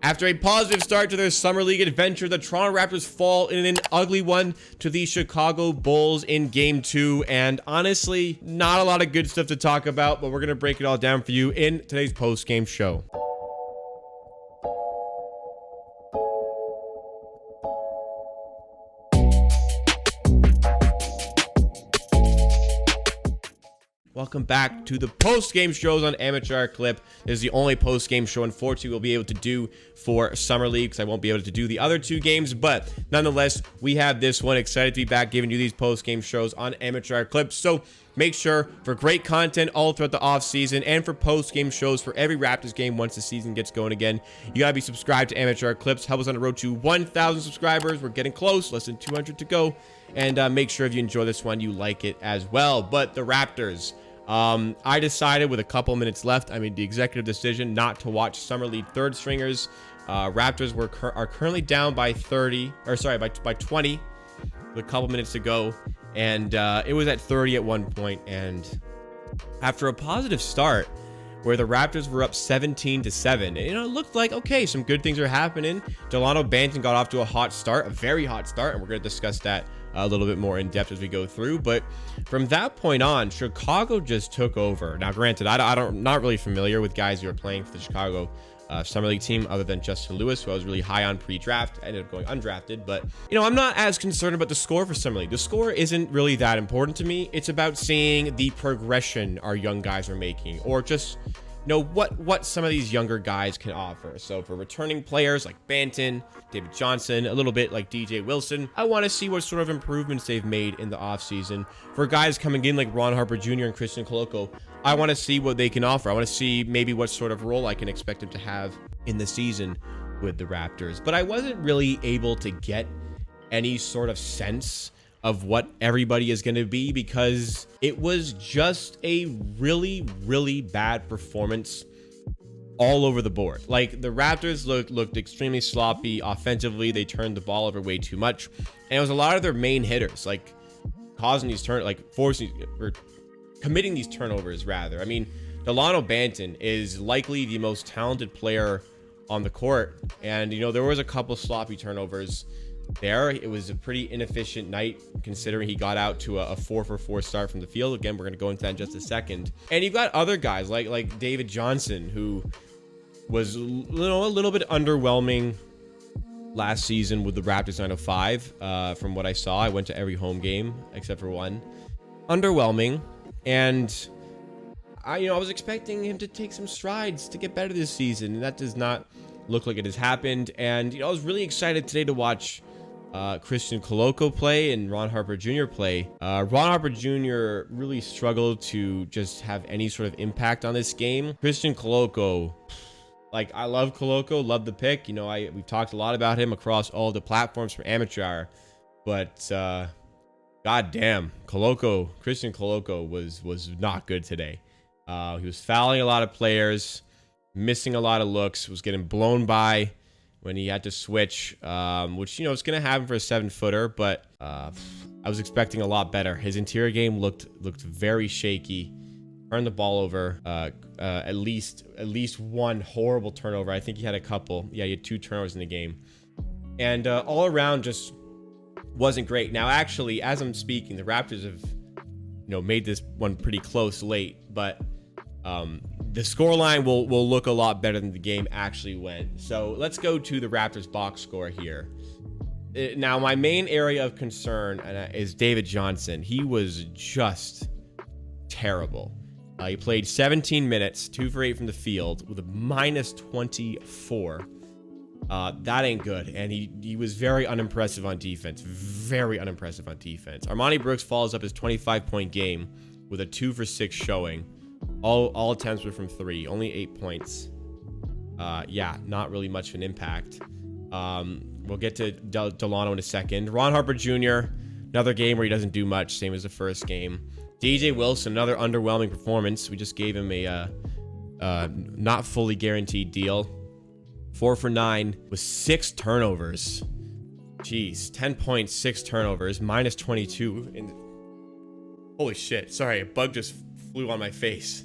After a positive start to their summer league adventure, the Toronto Raptors fall in an ugly one to the Chicago Bulls in game 2. And honestly, not a lot of good stuff to talk about, but we're going to break it all down for you in today's post-game show. Welcome back to the post-game shows on Amateur Clip. This is the only post-game show, unfortunately, we'll be able to do for Summer League because I won't be able to do the other 2 games. But nonetheless, we have this one. Excited to be back giving you these post-game shows on Amateur Clips. So make sure for great content all throughout the off-season and for post-game shows for every Raptors game once the season gets going again. You got to be subscribed to Amateur Clips. Help us on the road to 1,000 subscribers. We're getting close. Less than 200 to go. And make sure if you enjoy this one, you like it as well. But the Raptors... I decided with a couple minutes left, I made the executive decision not to watch Summer League third stringers. Raptors are currently down by 20 with a couple minutes to go. And it was at 30 at one point. And after a positive start where the Raptors were up 17-7, it looked like, okay, some good things are happening. Dalano Banton got off to a hot start, a very hot start, and we're going to discuss that a little bit more in depth as we go through. But from that point on, Chicago just took over. Now, granted, I'm not really familiar with guys who are playing for the Chicago Summer League team other than Justin Lewis, who I was really high on pre-draft. I ended up going undrafted, but I'm not as concerned about the score for Summer League. The score isn't really that important to me. It's about seeing the progression our young guys are making, or just what some of these younger guys can offer. So for returning players like Banton, David Johnson, a little bit like DJ Wilson, I want to see what sort of improvements they've made in the offseason. For guys coming in like Ron Harper Jr. and Christian Koloko, I want to see what they can offer. I want to see maybe what sort of role I can expect them to have in the season with the Raptors. But I wasn't really able to get any sort of sense of what everybody is going to be, because it was just a really, really bad performance all over the board. Like, the Raptors looked extremely sloppy offensively. They turned the ball over way too much, and it was a lot of their main hitters like causing these committing these turnovers rather. I mean, Dalano Banton is likely the most talented player on the court, and there was a couple sloppy turnovers there. It was a pretty inefficient night considering he got out to a 4-for-4 start from the field. Again, we're going to go into that in just a second. And you've got other guys like David Johnson, who was a little bit underwhelming last season with the Raptors 905. From what I saw, I went to every home game except for one. Underwhelming. And I was expecting him to take some strides to get better this season, and that does not look like it has happened. And I was really excited today to watch Christian Koloko play and Ron Harper Jr. play. Ron Harper Jr. really struggled to just have any sort of impact on this game. Christian Koloko, I love Koloko, love the pick. We've talked a lot about him across all the platforms from Amateur, but goddamn, Christian Koloko was not good today. He was fouling a lot of players, missing a lot of looks, was getting blown by when he had to switch, which, it's going to happen for a 7-footer, but I was expecting a lot better. His interior game looked very shaky. Turned the ball over, at least one horrible turnover. I think he had a couple. Yeah, he had 2 turnovers in the game. And all around just wasn't great. Now, actually, as I'm speaking, the Raptors have, made this one pretty close late, but the scoreline will look a lot better than the game actually went. So let's go to the Raptors box score here. Now, my main area of concern is David Johnson. He was just terrible. He played 17 minutes, 2 for 8 from the field with a -24. That ain't good. And he was very unimpressive on defense. Very unimpressive on defense. Armani Brooks follows up his 25-point game with a 2 for 6 showing. All attempts were from 3, only 8 points. Yeah, not really much of an impact. We'll get to Dalano in a second. Ron Harper Jr., another game where he doesn't do much, same as the first game. DJ Wilson, another underwhelming performance. We just gave him a not fully guaranteed deal. 4 for 9 with 6 turnovers. Jeez, 10 points, 6 turnovers, -22. Holy shit, sorry, a bug just flew on my face.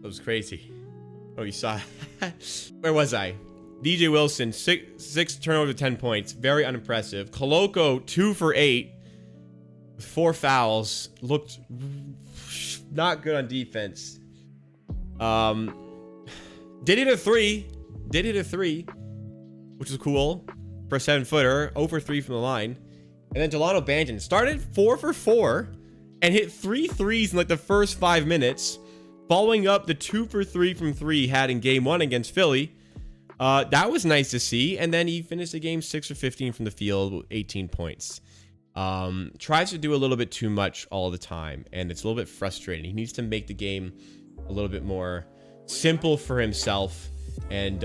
That was crazy. Oh, you saw. Where was I? DJ Wilson, six turnovers, 10 points. Very unimpressive. Koloko, 2 for 8. 4 fouls. Looked not good on defense. Did hit a three, which is cool for a 7-footer. 0 for 3 from the line. And then Dalano Banton started 4 for 4 and hit 3 threes in like the first 5 minutes, following up the 2 for 3 from 3 he had in game 1 against Philly. That was nice to see. And then he finished the game 6 for 15 from the field with 18 points. Tries to do a little bit too much all the time, and it's a little bit frustrating. He needs to make the game a little bit more simple for himself, and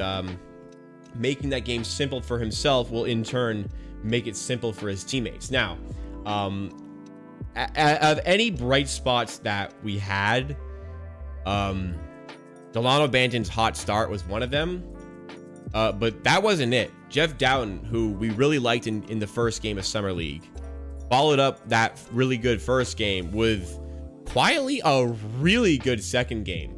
making that game simple for himself will in turn make it simple for his teammates. Now, of any bright spots that we had, Dalano Banton's hot start was one of them. But that wasn't it. Jeff Dalton, who we really liked in the first game of Summer League, followed up that really good first game with quietly a really good second game.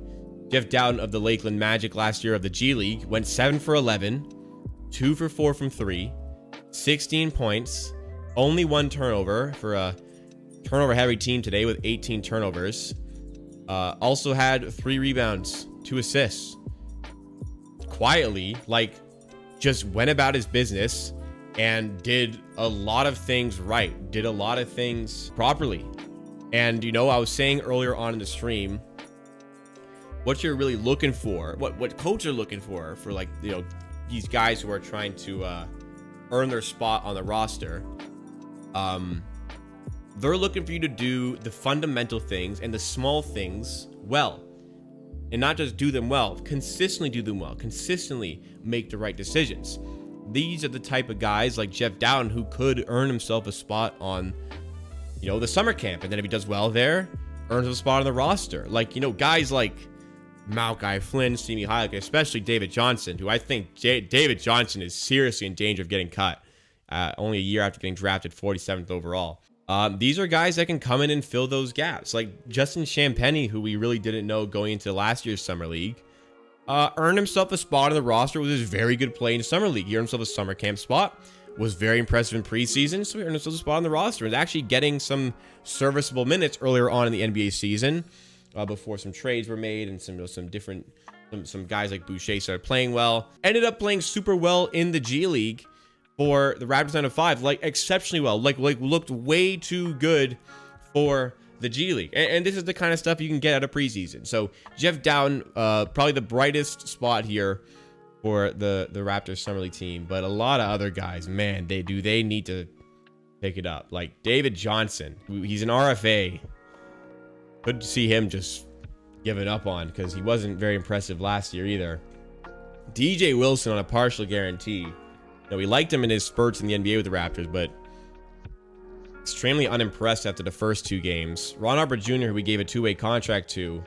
Jeff Dalton of the Lakeland Magic last year of the G League went 7 for 11, 2 for 4 from 3, 16 points, only 1 turnover for a turnover-heavy team today with 18 turnovers. Also had 3 rebounds, 2 assists. Quietly, like, just went about his business and did a lot of things right, did a lot of things properly. And, you know, I was saying earlier on in the stream, what you're really looking for, what coaches are looking for like, you know, these guys who are trying to earn their spot on the roster, they're looking for you to do the fundamental things and the small things well. And not just do them well, consistently do them well, consistently make the right decisions. These are the type of guys like Jeff Dalton who could earn himself a spot on, you know, the summer camp. And then if he does well there, earns a spot on the roster. Like, you know, guys like Malachi Flynn, Simi Hayek, especially David Johnson, who I think David Johnson is seriously in danger of getting cut only a year after getting drafted 47th overall. These are guys that can come in and fill those gaps. Like Justin Champagnie, who we really didn't know going into last year's Summer League, earned himself a spot on the roster with his very good play in Summer League. He earned himself a summer camp spot, was very impressive in preseason, so he earned himself a spot on the roster. And actually getting some serviceable minutes earlier on in the NBA season before some trades were made and some guys like Boucher started playing well. Ended up playing super well in the G League for the Raptors 9-5, like exceptionally well, like looked way too good for the G League. And this is the kind of stuff you can get out of preseason. So Jeff Dalton, probably the brightest spot here for the Raptors Summer League team. But a lot of other guys, man, they need to pick it up. Like David Johnson, he's an RFA. Good to see him just give it up on, because he wasn't very impressive last year either. DJ Wilson on a partial guarantee. Now, we liked him in his spurts in the NBA with the Raptors, but extremely unimpressed after the first 2 games. Ron Harper Jr., who we gave a 2-way contract to,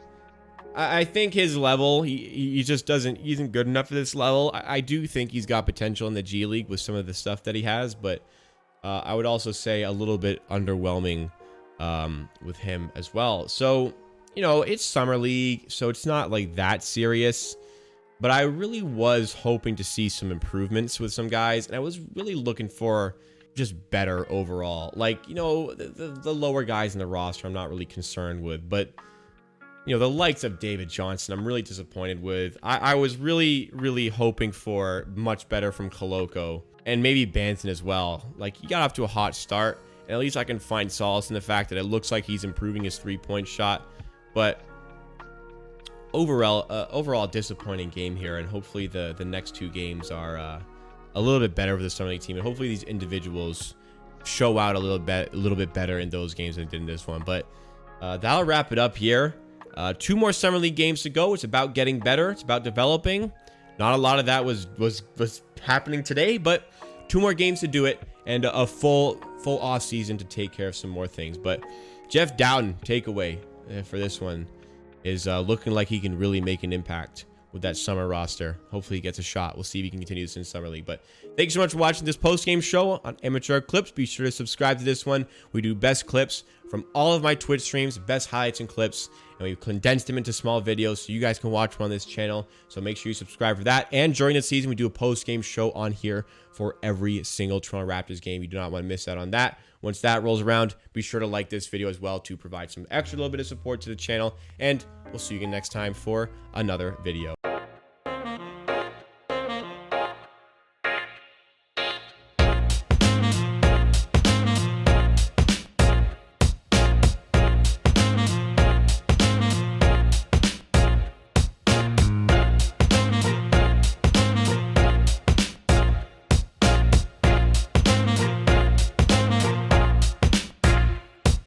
I think his level, he just isn't good enough for this level. I do think he's got potential in the G League with some of the stuff that he has, but I would also say a little bit underwhelming with him as well. So, you know, it's Summer League, so it's not like that serious. But I really was hoping to see some improvements with some guys, and I was really looking for just better overall. Like, you know, the lower guys in the roster I'm not really concerned with, but, you know, the likes of David Johnson I'm really disappointed with. I was really, really hoping for much better from Koloko, and maybe Banton as well. Like, he got off to a hot start, and at least I can find solace in the fact that it looks like he's improving his 3-point shot, but overall disappointing game here, and hopefully the next 2 games are a little bit better for the Summer League team, and hopefully these individuals show out a little bit better in those games than they did in this one. But that'll wrap it up here. 2 more Summer League games to go. It's about getting better. It's about developing. Not a lot of that was happening today, but 2 more games to do it, and a full off season to take care of some more things. But Jeff Dalton takeaway for this one is looking like he can really make an impact with that summer roster. Hopefully he gets a shot. We'll see if he can continue this in Summer League. But thank you so much for watching this post-game show on Amateur Clips. Be sure to subscribe to this one. We do best clips from all of my Twitch streams, best highlights and clips, we've condensed them into small videos so you guys can watch them on this channel. So make sure you subscribe for that. And during the season, we do a post-game show on here for every single Toronto Raptors game. You do not want to miss out on that. Once that rolls around, be sure to like this video as well to provide some extra little bit of support to the channel. And we'll see you again next time for another video.